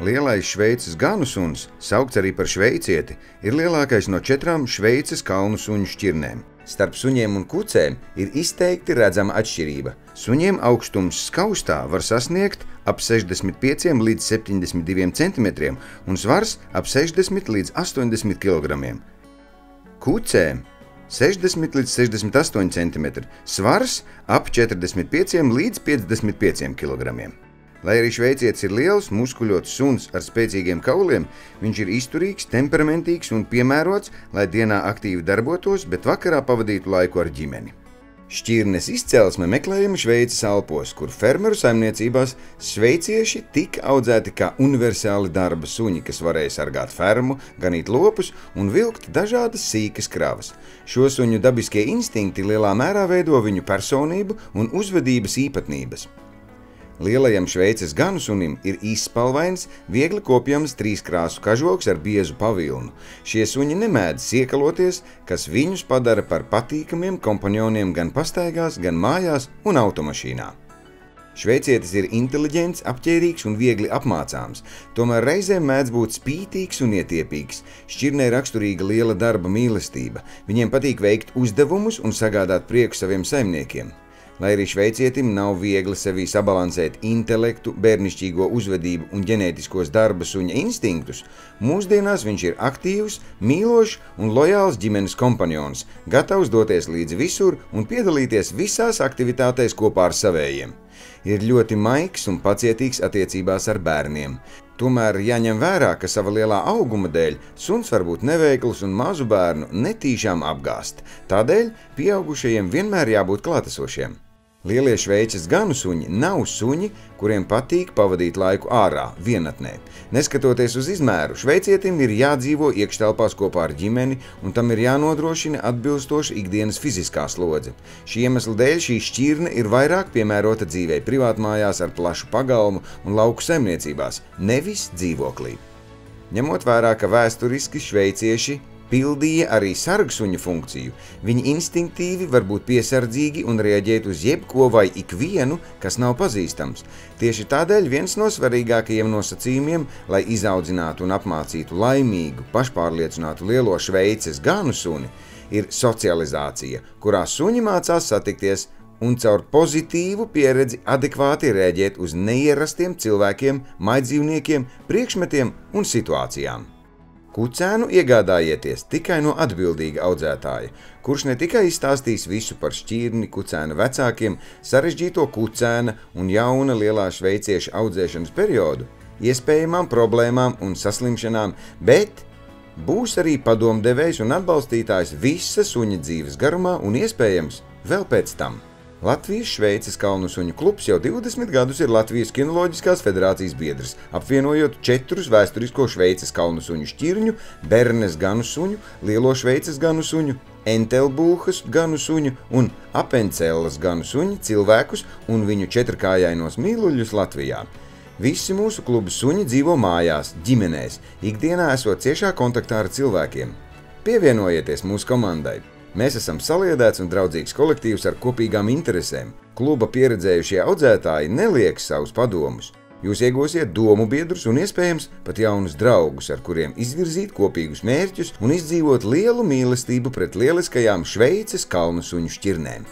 Lielais Šveices ganu suns, saukts arī par šveicieti, ir lielākais no 4 Šveices kalnu suņu šķirnēm. Starp suņiem un kucēm ir izteikti redzama atšķirība. Suņiem augstums skaustā var sasniegt ap 65 līdz 72 cm un svars ap 60 līdz 80 kg. Kucēm 60 līdz 68 cm, svars ap 45 līdz 55 kg. Lai arī šveicietis ir liels, muskuļots suns ar spēcīgiem kauliem, viņš ir izturīgs, temperamentīgs un piemērots, lai dienā aktīvi darbotos, bet vakarā pavadītu laiku ar ģimeni. Šķirnes izcelsme meklējama Šveices Alpos, kur fermeru saimniecībās šveicieši tika audzēti kā universāli darba suņi, kas varēja sargāt fermu, ganīt lopus un vilkt dažādas sīkas kravas. Šo suņu dabiskie instinkti lielā mērā veido viņu personību un uzvedības īpatnības. Lielajam Šveices ganu sunim ir izspalvains, viegli kopjams 3 krāsu kažoks ar biezu pavilnu. Šie suņi nemēdz siekaloties, kas viņus padara par patīkamiem kompanioniem gan pastaigās, gan mājās un automašīnā. Šveicietis ir inteliģents, apķērīgs un viegli apmācāms, tomēr reizēm mēdz būt spītīgs un ietiepīgs. Šķirnei raksturīga liela darba mīlestība. Viņiem patīk veikt uzdevumus un sagādāt prieku saviem saimniekiem. Lai arī šveicietim nav viegli sevī sabalansēt intelektu, bērnišķīgo uzvedību un ģenētiskos darba suņa instinktus, mūsdienās viņš ir aktīvs, mīlošs un lojāls ģimenes kompanions, gatavs doties līdz visur un piedalīties visās aktivitātēs kopā ar savējiem. Ir ļoti maigs un pacietīgs attiecībās ar bērniem. Tomēr jāņem vērā, ka sava lielā auguma dēļ suns var būt neveikls un mazu bērnu netīšām apgāst. Tādēļ pieaugušajiem vienmēr jābūt klātesošiem. Lielie Šveices ganu suņi nav suņi, kuriem patīk pavadīt laiku ārā, vienatnē. Neskatoties uz izmēru, šveicietim ir jādzīvo iekštelpās kopā ar ģimeni, un tam ir jānodrošina atbilstoša ikdienas fiziskā slodze. Šī iemesla dēļ šī šķirne ir vairāk piemērota dzīvei privātmājās ar plašu pagalmu un lauku saimniecībās, nevis dzīvoklī. Ņemot vērā, ka vēsturiski šveicieši pildīja arī sargsuņu funkciju, viņi instinktīvi var būt piesardzīgi un reaģēt uz jebko vai ikvienu, kas nav pazīstams. Tieši tādēļ viens no svarīgākajiem nosacījumiem, lai izaudzinātu un apmācītu laimīgu, pašpārliecinātu lielo Šveices ganu suni, ir socializācija, kurā suņi mācās satikties un caur pozitīvu pieredzi adekvāti reaģēt uz neierastiem cilvēkiem, maidzīvniekiem, priekšmetiem un situācijām. Kucēnu iegādājieties tikai no atbildīga audzētāja, kurš ne tikai izstāstīs visu par šķirni, kucēna vecākiem, sarežģīto kucēna un jauna lielā šveicieša audzēšanas periodu, iespējamām problēmām un saslimšanām, bet būs arī padomdevējs un atbalstītājs visa suņa dzīves garumā un iespējams vēl pēc tam. Latvijas Šveices kalnu suņu klubs jau 20 gadus ir Latvijas Kinoloģiskās federācijas biedrs, apvienojot 4 vēsturisko Šveices kalnu suņu šķirņu, Bernes ganu suņu, Lielo Šveices ganu suņu, Entelbūhas ganu suņu un Apencellas ganu suņu cilvēkus un viņu 4-kājainos mīluļus Latvijā. Visi mūsu klubu suņi dzīvo mājās, ģimenēs, ikdienā esot ciešā kontaktā ar cilvēkiem. Pievienojieties mūsu komandai! Mēs esam saliedēts un draudzīgs kolektīvs ar kopīgām interesēm. Kluba pieredzējušie audzētāji nelieks savus padomus. Jūs iegūsiet domu biedrus un iespējams pat jaunus draugus, ar kuriem izvirzīt kopīgus mērķus un izdzīvot lielu mīlestību pret lieliskajām Šveices kalnu suņu šķirnēm.